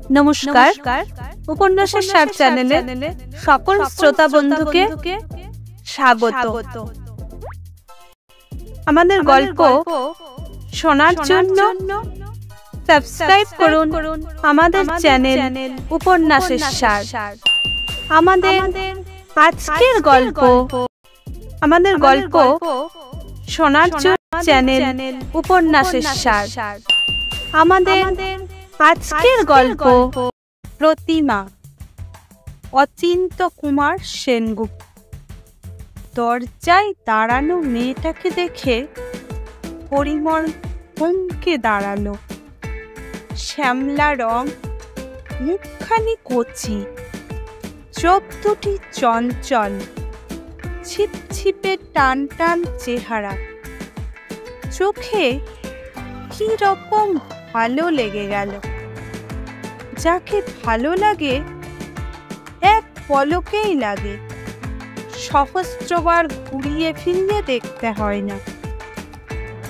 নমস্কার, উপন্যাসের সার চ্যানেলে সকল শ্রোতা বন্ধুকে স্বাগত। আমাদের গল্প শোনার জন্য সাবস্ক্রাইব করুন আমাদের চ্যানেল উপন্যাসের সার। আমাদের আজকের গল্প শোনার জন্য চ্যানেল উপন্যাসের সার। আমাদের আজকের গল্প প্রতিমা, অচিন্ত কুমার সেনগুপ্ত। দরজায় দাঁড়ানো মেয়েটাকে দেখে পরিমল থমকে দাঁড়ালো। শ্যামলা রং, মুখখানি কচি, চোখ দুটি চঞ্চল, ছিপছিপে টান টান চেহারা। চোখে কি রকম ভালো লেগে গেল। যাকে ভালো লাগে এক পলকেই লাগে, সহস্রবার ঘুরিয়ে ফিরিয়ে দেখতে হয় না।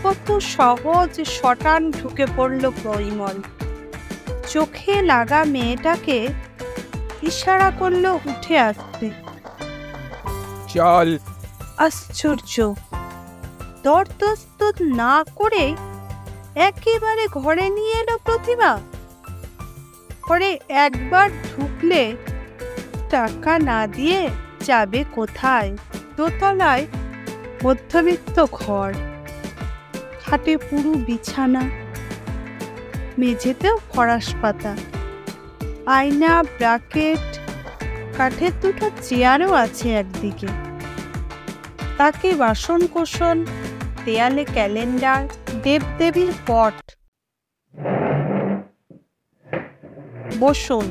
কত সহজ শটান ঢুকে পড়ল পরিমল। চোখে লাগা মেয়েটাকে ইশারা করলো উঠে আসতে। চল। আশ্চর্য, দরদস্তুর না করে একেবারে ঘরে নিয়ে এলো প্রতিমা। ঘরে একবার ঢুকলে টাকা না দিয়ে যাবে কোথায়? দোতলায় মধ্যবিত্ত ঘর, খাটে পুরো বিছানা, মেঝেতেও ফরাস পাতা, আয়না, ব্রাকেট, কাঠের দুটো চেয়ারও আছে একদিকে। তাকে বাসন কোসন, দেয়ালে ক্যালেন্ডার, দেবদেবীর পট। বসুন।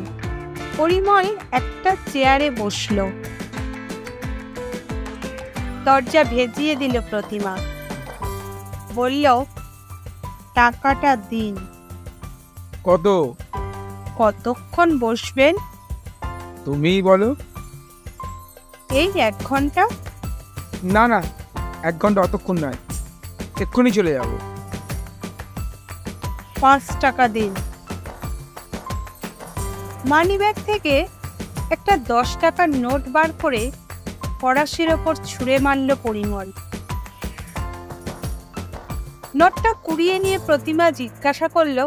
পরিমল একটা চেয়ারে বসল। দরজা ভেজিয়ে দিল প্রতিমা। বলল, টাকাটা দিন। কত? কতক্ষণ বসবেন? তুমিই বলো। এই 1 ঘন্টা। না না, 1 ঘন্টা অতক্ষণ নয়, এক্ষুনি চলে যাব। 5 টাকা দিন। মানিব্যাগ থেকে একটা 10 টাকার নোট বার করে ফরাসির ওপর ছুঁড়ে মারল পরিমল। নোটটা কুড়িয়ে নিয়ে প্রতিমা জিজ্ঞাসা করল,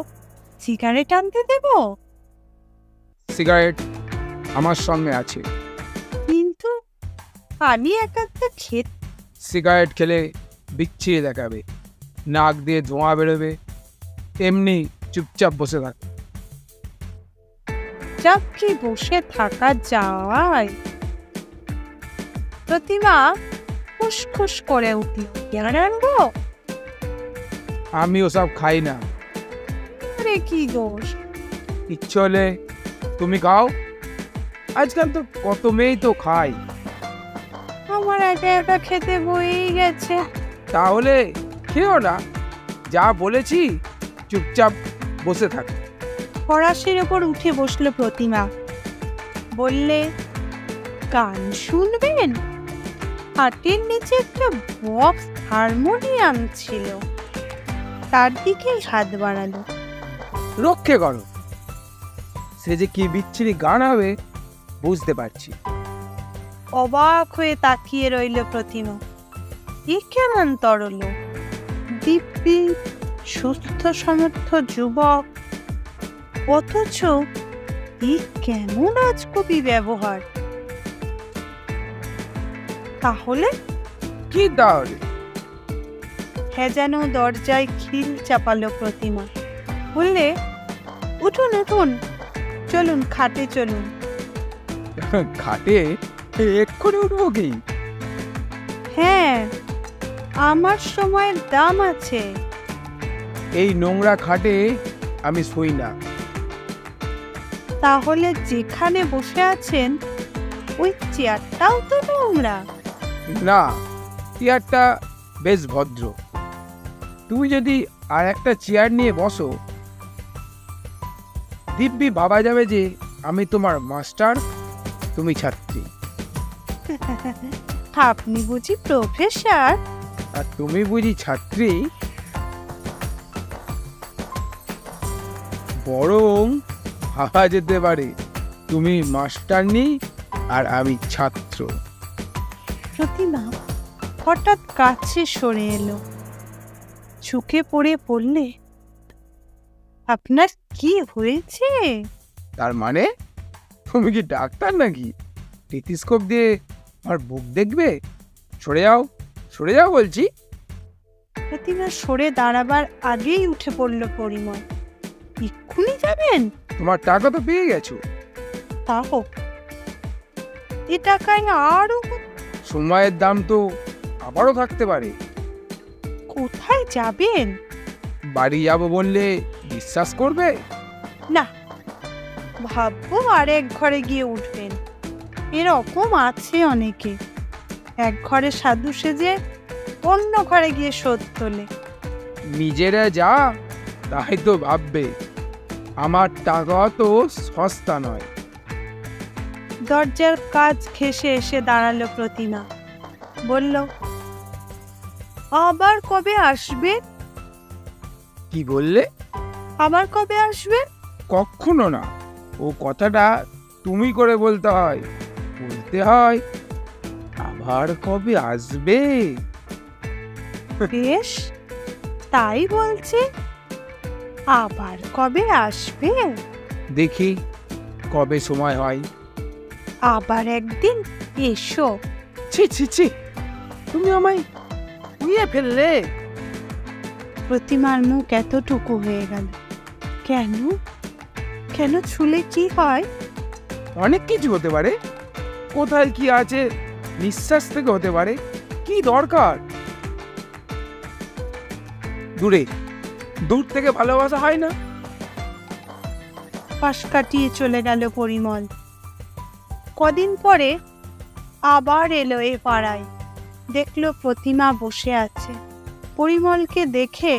সিগারেট আনতে দেব? সিগারেট আমার সঙ্গে আছে। কিন্তু আমি একটা খেতে। সিগারেট খেলে বিচ্ছিরি দেখাবে, নাক দিয়ে ধোঁয়া বেরোবে। এমনি চুপচাপ বসে থাক। চাপ কি বসে থাকা যায়? প্রতিমা খুশখুশ করে উঠল, কেন আনবো? আমি ওসব খাই না। আরে কি দোষ? ইচ্ছে হলে তুমি খাও। আজকাল তো কত মেয়েই তো খাই। আমার একা খেতে বই গেছে। তাহলে খেও না, যা বলেছি চুপচাপ বসে থাক। ফরাসির ওপর উঠে বসলো প্রতিমা। বললে, গান শুনবেন? হাটের নিচে একটা বক্স হারমোনিয়াম ছিল, তার দিকে হাত বাড়ালো। রক্ষে করো। সে যে কি বিচ্ছিরি গান হবে বুঝতে পারছি। অবাক হয়ে তাকিয়ে রইল প্রতিমা। এ কেমন তরল, দিব্যি সুস্থ সমর্থ যুবক, অথচ এ কেমন রাজকবি ব্যবহার? তাহলে কি? তাহলে হ্যাঁ যেন দরজায় খিল চাপালো প্রতিমা। বললে, উঠুন উঠুন, চলুন খাটে চলুন। খাটে? এক্ষুনি উঠবো কি? হ্যাঁ, আমার সময়ের দাম আছে। এই নোংরা খাটে আমি শুই না। তাহলে যেখানে বসে আছেন ওই চেয়ারটাও তো নোংরা। না, চেয়ারটা বেশ ভদ্র। তুমি যদি আর একটা চেয়ার নিয়ে বসো, দিব্যি ভাবা যাবে যে আমি তোমার মাস্টার, তুমি ছাত্রী। আপনি বুঝি প্রফেসর? আর তুমি বুঝি ছাত্রী? বরং ভাবা যেতে পারে তুমি মাস্টারনি আর আমি ছাত্র। প্রতিমা হঠাৎ কাছে সরে এলো, ঝুঁকে পড়ে বললে, আপনার কি হয়েছে? তার মানে তুমি কি ডাক্তার নাকি? টেলিস্কোপ দিয়ে আমার বুক দেখবে? সরে যাও, সরে যাও বলছি। প্রতিমা সরে দাঁড়াবার আগেই উঠে পড়ল পরিমল। এক্ষুনি যাবেন? তোমার টাকা তো পেয়ে গেছো। তা হোক, এ টাকায় আরো সময়ের দাম তো আবারও থাকতে পারে। কোথায় যাবেন? বাড়ি যাবো বললে বিশ্বাস করবে? না, ভাববো আর এক ঘরে গিয়ে উঠবেন। এরকম আছে অনেকে, এক ঘরে সাধু সেজে অন্য ঘরে গিয়ে শোধ তোলে। নিজেরা যা তাই তো ভাববে, আমার টাকা তো সস্তা নয়। দরজার কাজ ঘেঁষে এসে দাঁড়ালো প্রতিমা, বলল, আবার কবে আসবে? কি বললে? আবার কবে আসবে? কখনো না, ও কথাটা তুমি করে বলতে হয়। বলতে হয়, আবার কবে আসবে? বেশ, তাই বলছি, আবার কবে আসবে? দেখি কবে সময় হয়। আবার একদিন এসো। ছি ছি ছি, তুমি আমায় নিয়ে ফেললে। প্রতিমার মুখ এতটুকু হয়ে গেল। কেন? কেন ছুলে কি হয়? অনেক কিছু হতে পারে, কোথায় কি আছে নিঃশ্বাস থেকে হতে পারে। কি দরকার? দূর থেকে ভালোবাসা হয় না? পাশ কাটিয়ে চলে গেল পরিমল। কদিন পরে আবার এলো এ পাড়ায়, দেখলো প্রতিমা বসে আছে। পরিমলকে দেখে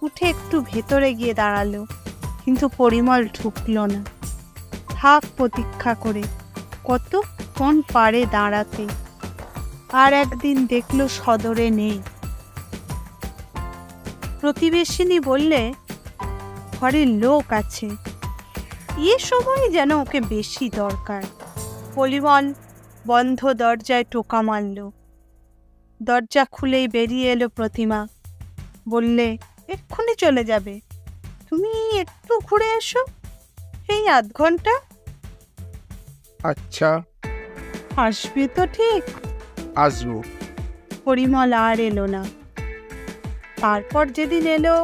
উঠে একটু ভেতরে গিয়ে দাঁড়ালো, কিন্তু পরিমল ঢুকলো না। থাক প্রতীক্ষা করে, কতক্ষণ পারে দাঁড়াতে। আর একদিন দেখলো সদরে নেই। প্রতিবেশিনী বললে, ঘরের লোক আছে, এ সময় যেন ওকে বেশি দরকার। পরিমল বন্ধ দরজায় টোকা মারল। দরজা খুলেই বেরিয়ে এলো প্রতিমা, বললে, এক্ষুনি চলে যাবে? তুমি একটু ঘুরে এসো, এই আধ ঘন্টা। আচ্ছা, আসবে তো ঠিক? আসবো। পরিমল আর এলো না। তারপর যেদিন এলো,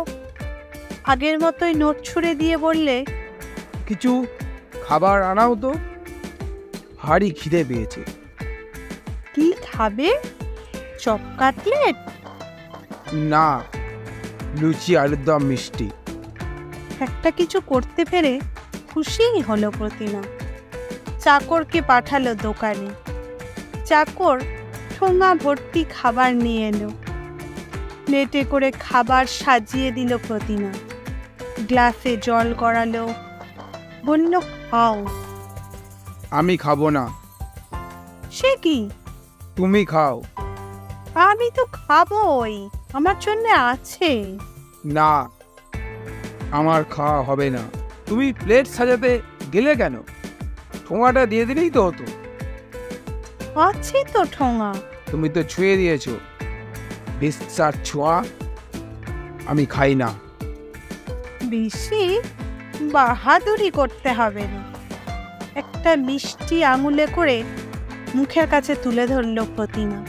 আগের মতোই নোট ছুঁড়ে দিয়ে বললে, কিছু খাবার আনাও তো, ভারী খিদে পেয়েছে। কি খাবে? Chop cutlet? না, লুচি, আলুর দম, মিষ্টি। একটা কিছু করতে পেরে খুশিই হলো প্রতিমা। চাকরকে পাঠালো দোকানে। চাকর ঠোঙা ভর্তি খাবার নিয়ে এলো। প্লেটে করে খাবার সাজিয়ে দিল প্রতিমা। গ্লাসে জল গড়ালো, বলল, খাও। আমি খাবো না। সে কি? তুমি খাও। আমি তো খাবোই, আমার জন্য আছে। না, আমার খাওয়া হবে না। তুমি প্লেট সাজাতে গেলে কেন? ঠোঙাটা দিয়ে দিলেই তো হতো। আছে তো ঠোঙা। তুমি তো ছুঁয়ে দিয়েছো। বিশ্বাস ছোঁয়া আমি খাই না। বেশি বাহাদুরি করতে হবে না। একটা মিষ্টি আঙুলে করে মুখের কাছে তুলে ধরল প্রতিমা।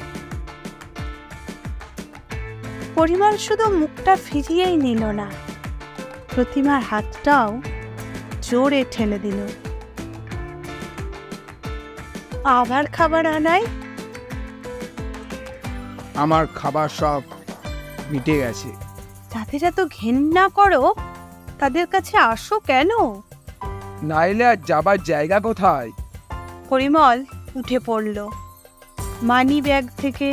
পরিমল শুধু মুখটা ফিরিয়েই নিল না, প্রতিমার হাতটাও জোরে ঠেলে দিল। আবার খাবার আনাই? আমার খাবার সব মিটে গেছে। যাদের এত ঘেন্না করো, তাদের কাছে আসো কেন? নাইলে আর যাবার জায়গা কোথায়? পরিমল উঠে পড়ল। মানি ব্যাগ থেকে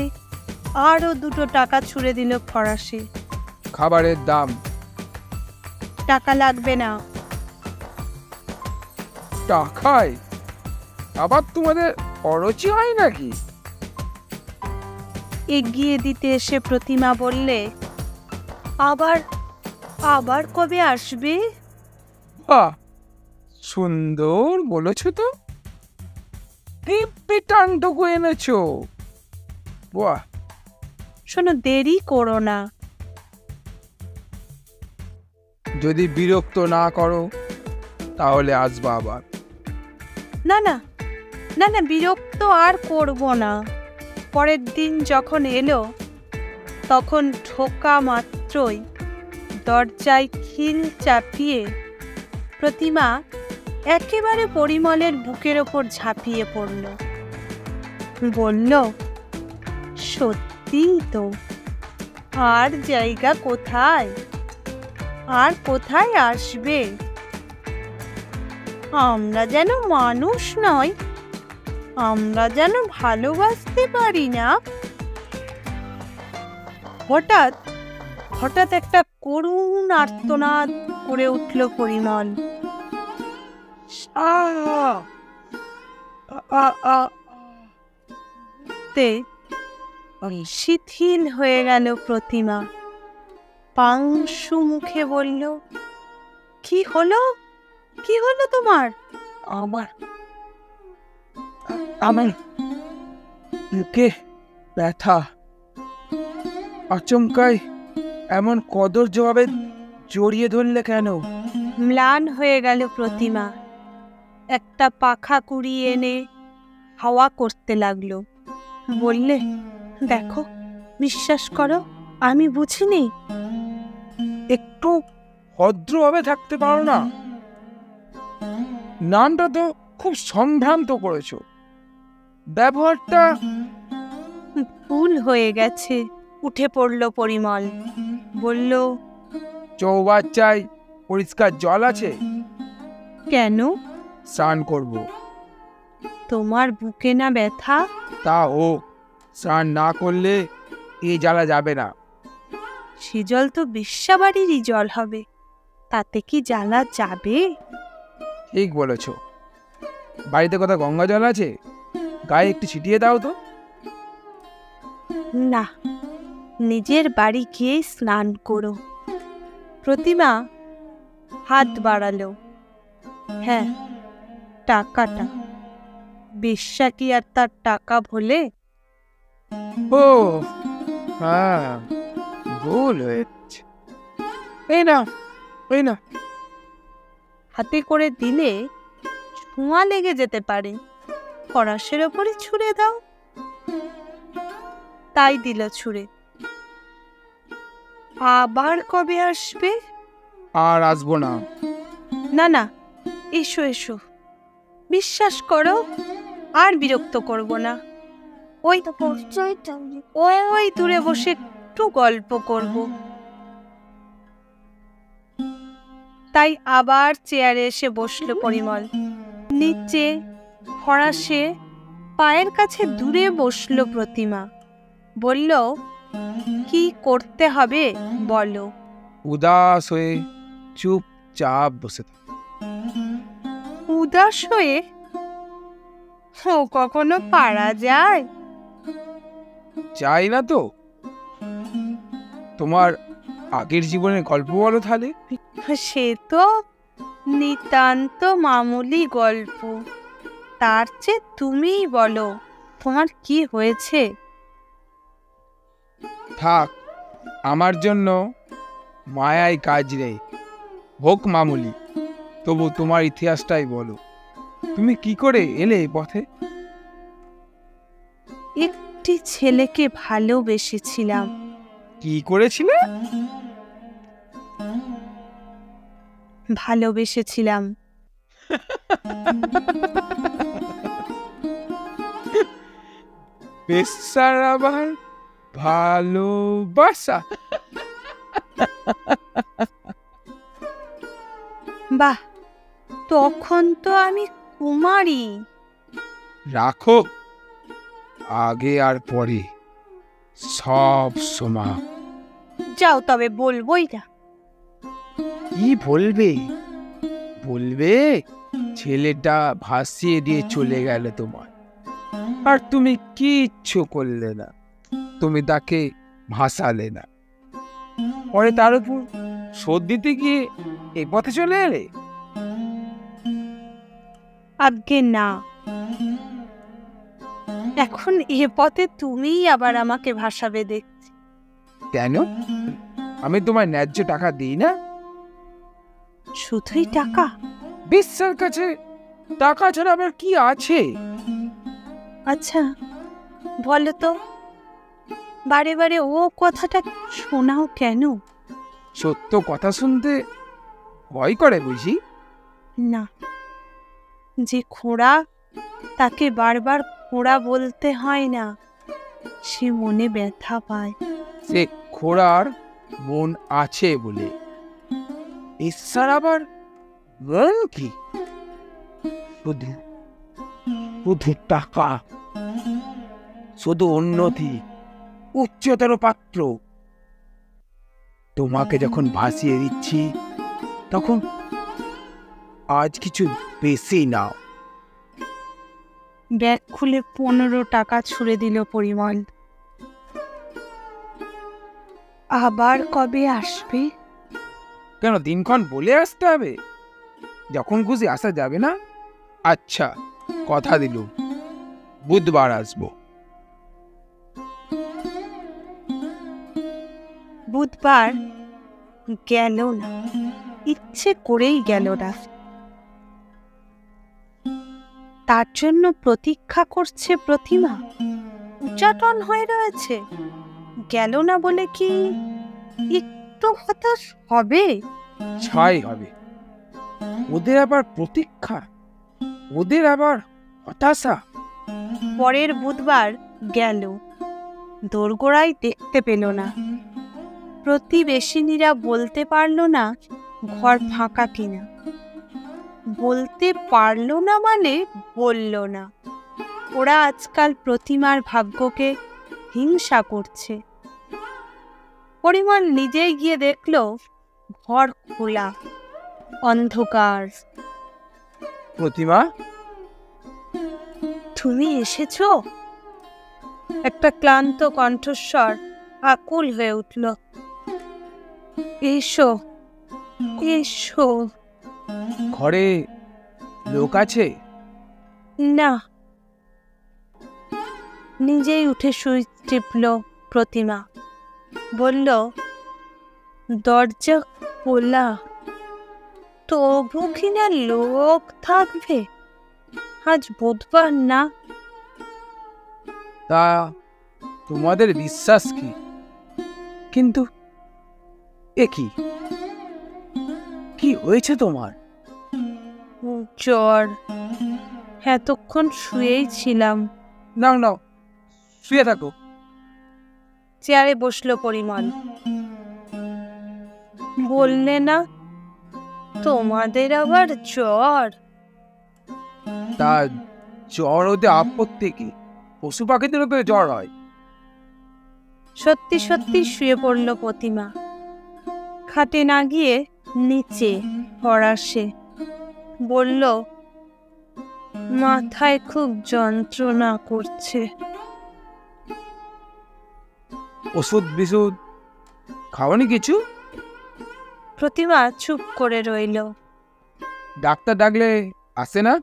আরো 2 টাকা ছুঁড়ে দিল ফরাসি। খাবারের দাম। টাকা লাগবে না। টাকায় আবার তোমাদের অরুচি হয় নাকি? এগিয়ে দিতে এসে প্রতিমা বললে, আবার কবে আসবে? বাহ, সুন্দর বলেছ তো, দিব্যি টানটুকু এনেছো। বাহ! শোনো, দেরি করো না। যদি বিরক্ত না করো তাহলে আসবা আবার। না না, না না, বিরক্ত আর করব না। পরের দিন যখন এলো, তখন ঢোকা মাত্রই দরজায় খিল চাপিয়ে প্রতিমা একেবারে পরিমলের বুকের ওপর ঝাঁপিয়ে পড়ল। বলল, সত্যি তো, আর জায়গা কোথায়, আর কোথায় আসবে? আমরা যেন মানুষ নয়, আমরা যেন ভালোবাসতে পারি না। হঠাৎ হঠাৎ একটা করুণ আর্তনাদ করে উঠল পরিমল। তে শিথিল হয়ে গেল প্রতিমা। পাংশু মুখে বলল, কি হলো, কি হলো তোমার? আমার আমার বুকে ব্যথা। আচমকাই এমন কদর জবাবে জড়িয়ে ধরলে কেন? ম্লান হয়ে গেল প্রতিমা। একটা পাখা কুড়িয়ে এনে হাওয়া করতে লাগলো। বললে, দেখো, বিশ্বাস করো, আমি বুঝিনি। একটু ভদ্রভাবে থাকতে পারো না? নামটা তো খুব সম্ভ্রান্ত করেছো। ব্যবহারটা ভুল হয়ে গেছে। উঠে পড়ল পরিমল। বলল, চৌবাচ্চায় পরিষ্কার জল আছে? কেন? স্নান করব। তোমার বুকে না ব্যথা? তা হোক, স্নান না করলে এ জ্বালা যাবে না। সে জল তো বিশ্বাবাড়িরই জল হবে, তাতে কি জ্বালা যাবে? ঠিক বলেছ। বাড়িতে কোথাও গঙ্গা জল আছে? গায়ে একটু ছিটিয়ে দাও তো। না, নিজের বাড়ি গিয়ে স্নান করো। প্রতিমা হাত বাড়ালো। হ্যাঁ, টাকাটা। বেশ্যা কি আর তার টাকা ভোলে? ও হ্যাঁ, ভুল হয়েছে। এই না, এই না। হাতে করে দিলে ছোঁয়া লেগে যেতে পারে, ফরাসের ওপরে ছুঁড়ে দাও। তাই দিল ছুঁড়ে। আবার কবে আসবে? আর আসবো না। না না, এসো এসো, বিশ্বাস করো, আর বিরক্ত করব না। ওই ওই দূরে বসে একটু গল্প করব। তাই আবার চেয়ারে এসে বসলো পরিমল। নিচে ফরাসে পায়ের কাছে দূরে বসলো প্রতিমা। বলল, কি করতে হবে বলো? উদাস হয়ে চুপচাপ বসে থাক। উদাস হয়ে? ও কখনো পারা যায়? চাই না তো। তোমার আগের জীবনের গল্প বলো তাহলে। সে তো নিতান্ত মামুলি গল্প। তার চেয়ে তুমিই বলো, তোমার কি হয়েছে? থাক, আমার জন্য মায়ায় কাজ নেই, হোক মামুলি। তবু তোমার ইতিহাসটাই বলো। তুমি কি করে এলে এই পথে? একটি ছেলেকে ভালোবেসেছিলাম। কি করেছিলে? ভালোবেসেছিলাম। বেশ্যার আবার ভালোবাসা? বাহ, তখন তো আমি কুমারী। রাখো, আগে আর পরে সব সময়। যাও তবে, বলবোই না। কি বলবে? বলবে ছেলেটা ভাসিয়ে দিয়ে চলে গেল তোমার, আর তুমি কিচ্ছু করলে না। তুমি তাকে ভাসালে না, পরে তার উপর শোধ দিতে গিয়ে এ পথে চলে এলে। আজ্ঞে না, এখন এ পথে তুমিই আবার আমাকে ভাসাবে দেখছি। কেন? আমি তোমায় ন্যায্য টাকা দিই না? শুধুই টাকা? বিশ্বের কাছে টাকা ছাড়া আবার কি আছে? আচ্ছা বলো তো, বারে বারে ও কথাটা শোনাও কেন? সত্য কথা শুনতে ভয় করে বুঝি? না, যে খোঁড়া তাকে বারবার খোঁড়া বলতে হয় না, সে মনে ব্যথা পায়। সে খোড়ার মন আছে বলে। ঈশ্বর আবার মন কি? শুধু শুধু টাকা, শুধু উন্নতি, উচ্চতর পাত্র। তোমাকে যখন ভাসিয়ে দিচ্ছি তখন আজ কিছু বেশি নাও। ব্যাগ খুলে 15 টাকা ছুঁড়ে দিল পরিমল। আবার কবে আসবে? কেন দিনক্ষণ বলে আসতে হবে? যখন খুশি আসা যাবে না? আচ্ছা, কথা দিলুম, বুধবার আসবো। বুধবার গেল না, ইচ্ছে করেই গেল না। তার জন্য প্রতীক্ষা করছে প্রতিমা, উচাটন হয়ে রয়েছে। গেল না বলে কি একটু হতাশ হবে? ছাই হবে। ওদের আবার প্রতীক্ষা, ওদের আবার হতাশা। পরের বুধবার গেল, দোরগোড়ায় দেখতে পেল না। প্রতিবেশিনীরা বলতে পারল না ঘর ফাঁকা কিনা। বলতে পারল না মানে বলল না। ওরা আজকাল প্রতিমার ভাগ্যকে হিংসা করছে। পরিমল নিজেই গিয়ে দেখল ঘর খোলা, অন্ধকার। প্রতিমা, তুমি এসেছো? একটা ক্লান্ত কণ্ঠস্বর আকুল হয়ে উঠল। এসো এসো। ঘরে লোক আছে? না। নিজেই উঠে সুইচ টিপল প্রতিমা। বলল, দরজা খোলা, তবু কিনা লোক থাকবে? আজ বুধবার না? তা তোমাদের বিশ্বাস কি? কিন্তু এ কি, কি হয়েছে তোমার? জ্বর, এতক্ষণ শুয়েই ছিলাম। নাও নাও, শুয়ে থাকো। চেয়ারে বসলো পরিমল। বললে না তোমাদের আবার জ্বর? তা জ্বর হতে আপত্তি কি? পশু পাখিদেরও তো জ্বর হয়। সত্যি সত্যি শুয়ে পড়ল প্রতিমা। খাটে না গিয়ে নিচে ফরাসে। বলল, মাথায় খুব যন্ত্রণা করছে। ওষুধ বিশুধ খাওনি কিছু? প্রতিমা চুপ করে রইল। ডাক্তার ডাকলে আসে না?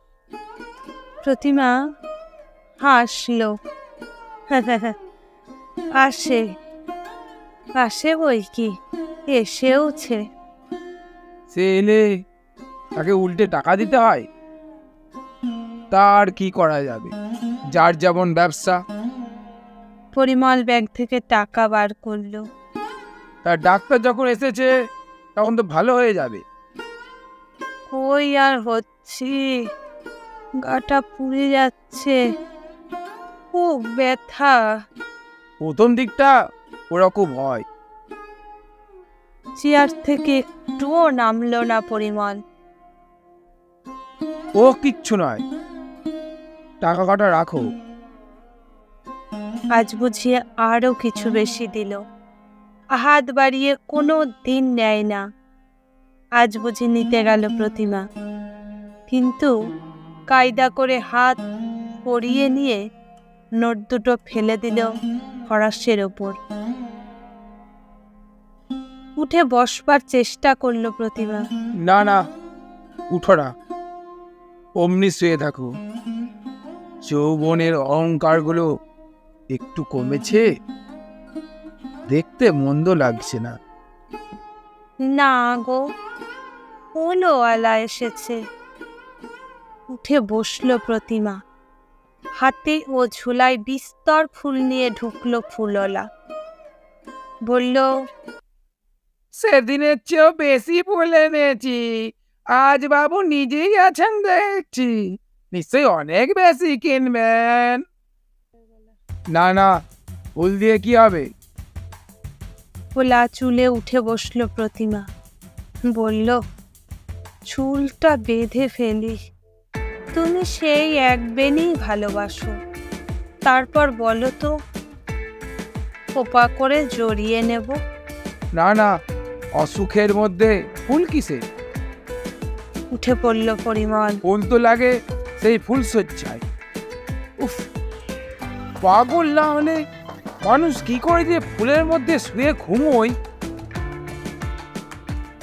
প্রতিমা হাসল। আসে, আসে বই কি, এসেওছে। সে এলে তাকে উল্টে টাকা দিতে হয়। তার কি করা যাবে, যার যেমন ব্যবসা। পরিমল ব্যাগ থেকে টাকা বার করলো। তার ডাক্তার যখন এসেছে তখন তো ভালো হয়ে যাবে। কই আর হচ্ছি, গাটা পুড়ে যাচ্ছে, খুব ব্যথা। প্রথম দিকটা ওরকম হয়। চেয়ার থেকে একটুও নামলো না পরিমল। ও কিচ্ছু নয়, টাকা কটা রাখো। আজ বুঝিয়ে আরো কিছু বেশি দিল। হাত বাড়িয়ে কোনো দিন নেয় না। আজ বুঝি নিতে গেল প্রতিমা, কিন্তু কায়দা করে হাত পরিয়ে নিয়ে নোট দুটো ফেলে দিল ফরাসের ওপর। উঠে বসবার চেষ্টা করলো প্রতিমা। না না, উঠো না। অমনি শুয়ে থাকো। যৌবনের অহংকারগুলো একটু কমেছে? দেখতে মন্দ লাগছে না। না গো, ফুলওয়ালা এসেছে। উঠে বসলো প্রতিমা। হাতে ও ঝোলায় বিস্তর ফুল নিয়ে ঢুকলো ফুলওয়ালা। বলল, সেদিনের চেয়েও বেশি ফুল এনেছি। আজ বাবু নিজেই আছেন দেখছি, নিশ্চয়ই অনেক বেশি কিনবেন। না না, ফুল দিয়ে কি হবে? খোলা চুলে উঠে বসলো প্রতিমা। বলল, চুলটা বেঁধে ফেলি। তুমি সেই এক বেনেই ভালোবাসো। তারপর বলো তো, খোপা করে জড়িয়ে নেব। না না, অসুখের মধ্যে ফুল কিসে? উঠে পড়ল পরিমল। ফুল তো লাগে সেই ফুল সজ্জায়। উফ, পাগল না হলে মানুষ কি করে যে ফুলের মধ্যে শুয়ে ঘুমোয়?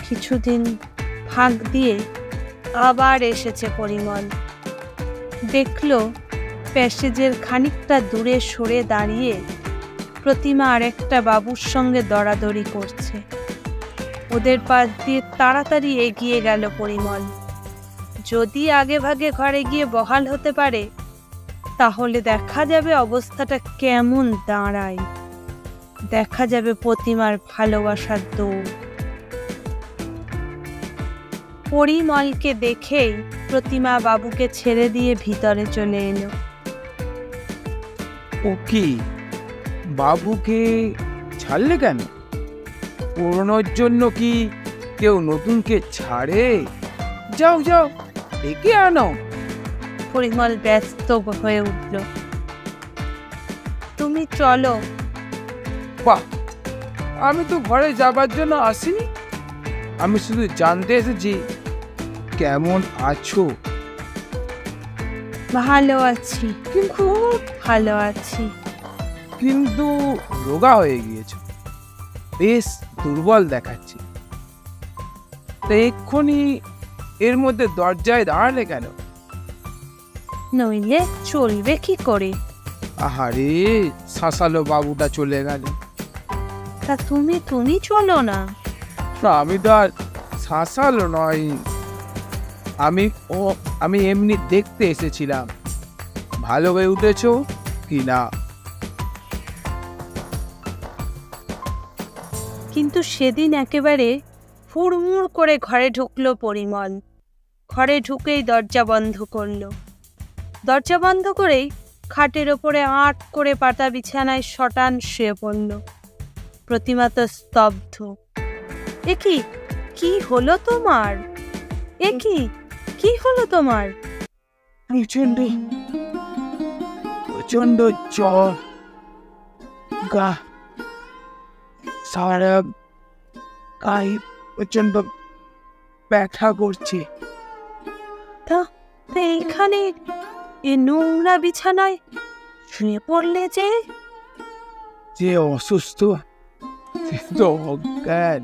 কিছুদিন ফাঁক দিয়ে আবার এসেছে পরিমল। দেখলো প্যাসেজের খানিকটা দূরে সরে দাঁড়িয়ে প্রতিমা আরেকটা বাবুর সঙ্গে দরাদরি করছে। ওদের পাশ দিয়ে তাড়াতাড়ি এগিয়ে গেল পরিমল। যদি আগে ভাগে ঘরে গিয়ে বহাল হতে পারে, তাহলে দেখা যাবে অবস্থাটা কেমন দাঁড়ায়। দেখা যাবে প্রতিমার ভালোবাসার দৌড়। পরিমলকে দেখেই প্রতিমা বাবুকে ছেড়ে দিয়ে ভিতরে চলে এলো। ও কি, বাবুকে ছাড়লে কেন? পুরনোর জন্য কি কেউ নতুনকে ছাড়ে? যাও যাও, ডেকে আনো। পরিমল ব্যস্ত হয়ে উঠল। তুমি চলো। বাহ, আমি তো ঘরে যাবার জন্য আসিনি। আমি শুধু জানতে এসেছি কেমন আছো। ভালো আছি, খুব ভালো আছি। কিন্তু রোগা হয়ে গিয়েছো, বেশ দুর্বল দেখাচ্ছে। তা এক্ষুনি এর মধ্যে দরজায় দাঁড়ালে কেন? নইলে চলবে কি করে? আহারে, শাসালো বাবুটা চলে গেল। তা তুমি চলো না। না, আমি তো আর শাসালো নয়, আমি এমনি দেখতে এসেছিলাম ভালো হয়ে উঠেছো কি না। কিন্তু সেদিন একেবারে হুড়মুড় করে ঘরে ঢুকলো পরিমল। ঘরে ঢুকেই দরজা বন্ধ করলো। দরজা বন্ধ করেই খাটের ওপরে আট করে পাতা বিছানায় শটান শুয়ে পড়ল। প্রতিমা তো স্তব্ধ। এ কি হলো তোমার? এ কি হলো তোমার? প্রচন্ড প্রচন্ড জ্বর, গা সারা গায়ে প্রচন্ড ব্যথা করছে। তা এইখানে এ নোংরা বিছানায় শুয়ে পড়লে যে অসুস্থ সে তো অজ্ঞান,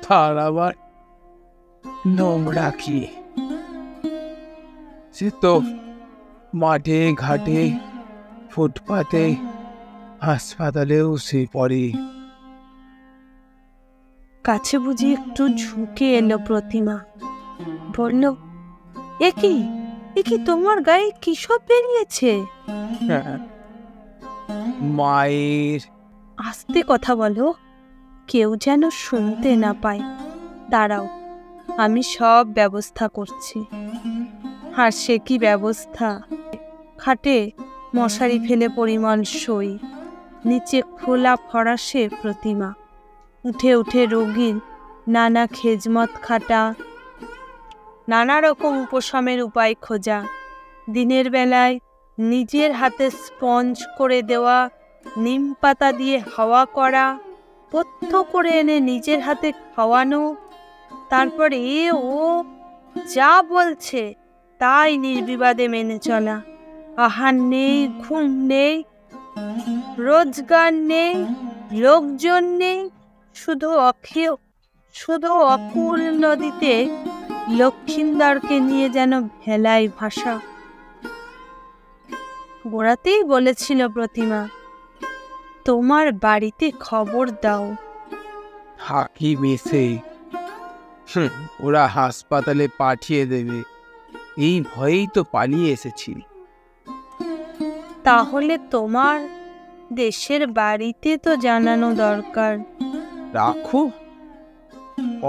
তার আবার নোংরা কি? সে তো মাঠে ঘাটে ফুটপাতে হাসপাতালেও সে পড়ে। কাছে বুঝি একটু ঝুঁকে এলো প্রতিমা। বলল, এ কি তোমার গায়ে কি সব বেরিয়েছে? মায়ের। আস্তে কথা বলো, কেউ যেন শুনতে না পায়। দাঁড়াও, আমি সব ব্যবস্থা করছি। আর সে কি ব্যবস্থা! খাটে মশারি ফেলে পরিমল সই, নিচে খোলা ফরাসে প্রতিমা। উঠে উঠে রোগীর নানা খেজমত খাটা, নানা রকম উপশমের উপায় খোঁজা। দিনের বেলায় নিজের হাতে স্পঞ্জ করে দেওয়া, নিম পাতা দিয়ে হাওয়া করা, পথ্য করে এনে নিজের হাতে খাওয়ানো। তারপর ও যা বলছে তাই নির্বিবাদে মেনে চলা। আহার নেই, ঘুম নেই, রোজগার নেই, লোকজন নেই, শুধু অকুল নদীতে লক্ষিন্দরকে নিয়ে যেন ভেলায় ভাষা। গোড়াতেই বলেছিল প্রতিমা, তোমার বাড়িতে খবর দাও। হাকিম এসে ওরা হাসপাতালে পাঠিয়ে দেবে, এই ভয়েই তো পালিয়ে এসেছি। তাহলে তোমার দেশের বাড়িতে তো জানানো দরকার। রাখো,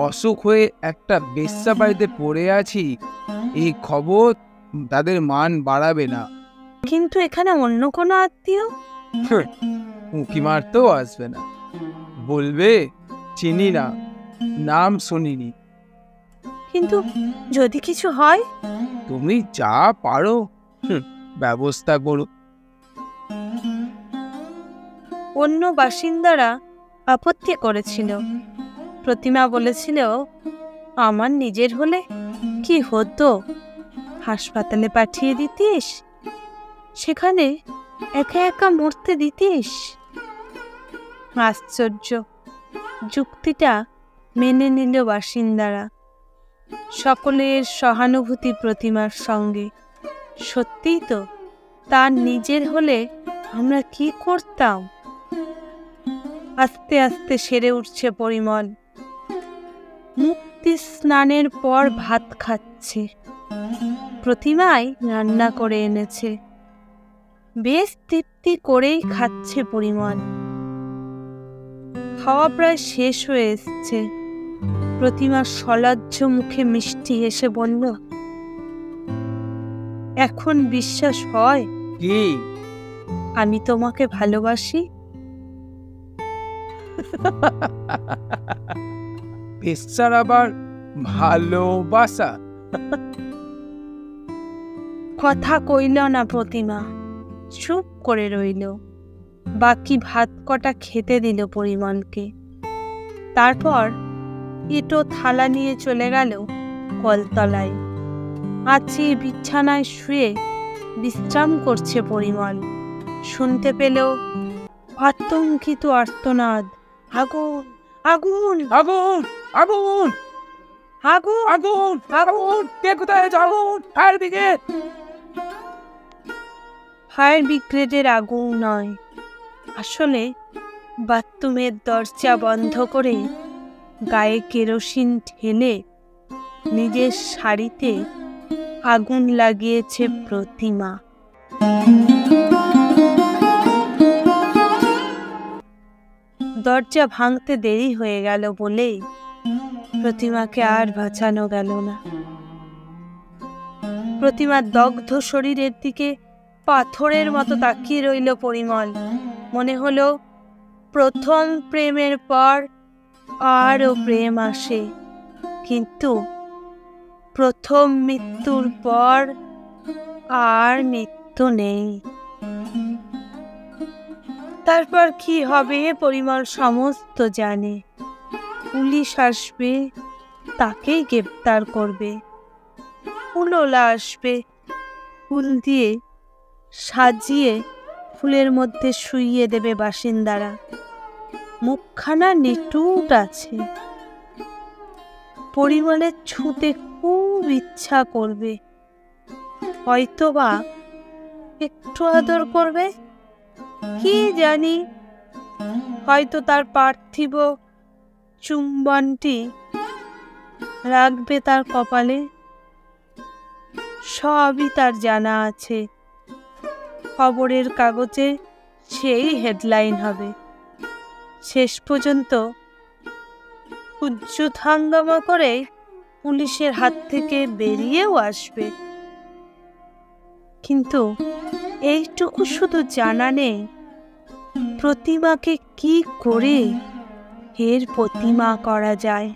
অসুখ হয়ে একটা বেশ্যা বাড়িতে পড়ে আছি, এই খবর তাদের মান বাড়াবে না। কিন্তু এখানে অন্য কোনো আত্মীয়? উঁকি মারতেও আসবে না, বলবে চিনি না, নাম শুনিনি। কিন্তু যদি কিছু হয়? তুমি যা পারো ব্যবস্থা করো। অন্য বাসিন্দারা আপত্তি করেছিল। প্রতিমা বলেছিল, আমার নিজের হলে কি হতো, হাসপাতালে পাঠিয়ে দিতিস, সেখানে একা একা মরতে দিতিস। আশ্চর্য, যুক্তিটা মেনে নিল বাসিন্দারা। সকলের সহানুভূতি প্রতিমার সঙ্গে। সত্যিই তো, তার নিজের হলে আমরা কি করতাম। আস্তে আস্তে সেরে উঠছে পরিমল। মুক্তি স্নানের পর ভাত খাচ্ছে। প্রতিমাই রান্না করে এনেছে। বেশ তৃপ্তি করেই খাচ্ছে পরিমল। খাওয়া প্রায় শেষ হয়ে এসছে। প্রতিমা সলজ্জ মুখে মিষ্টি হেসে বলল, এখন বিশ্বাস হয় কি আমি তোমাকে ভালোবাসি? বেশ্যার আবার ভালোবাসা? কথা কইল না প্রতিমা, চুপ করে রইল। বাকি ভাত কটা খেতে দিল পরিমলকে। তারপর এটো থালা নিয়ে চলে গেল কলতলায়। আছি বিছানায় শুয়ে বিশ্রাম করছে পরিমল। শুনতে পেল আতঙ্কিত আর্তনাদ, আগুন আগুন আগুন আগুন আগুন আগুন আগুন! কে কোথায় আছে? আগুন! Fire brigade! ফায়ার ব্রিগেডের আগুন নয়, আসলে বাথরুমের দরজা বন্ধ করে গায়ে কেরোসিন ঢেলে নিজের শাড়িতে আগুন লাগিয়েছে প্রতিমা। দরজা ভাঙতে দেরি হয়ে গেল বলেই প্রতিমাকে আর বাঁচানো গেল না। প্রতিমার দগ্ধ শরীরের দিকে পাথরের মতো তাকিয়ে রইল পরিমল। মনে হলো প্রথম প্রেমের পর আরও প্রেম আসে, কিন্তু প্রথম মৃত্যুর পর আর মৃত্যু নেই। তারপর কি হবে পরিমল সমস্ত জানে। পুলিশ আসবে, তাকেই গ্রেপ্তার করবে। ফুলওলা আসবে, ফুল দিয়ে সাজিয়ে ফুলের মধ্যে শুইয়ে দেবে বাসিন্দারা। মুখখানা নিটুট আছে। পরিমলের ছুঁতে খুব ইচ্ছা করবে, হয়তোবা একটু আদর করবে, কি জানি, হয়তো তার পার্থিব চুম্বনটি রাখবে তার কপালে। সবই তার জানা আছে। খবরের কাগজে সেই হেডলাইন হবে। শেষ পর্যন্ত উজ্জুত হাঙ্গামা করে পুলিশের হাত থেকে বেরিয়েও আসবে। কিন্তু এইটুকু শুধু জানা নেই, প্রতিমাকে কি করে এর প্রতিমা করা যায়।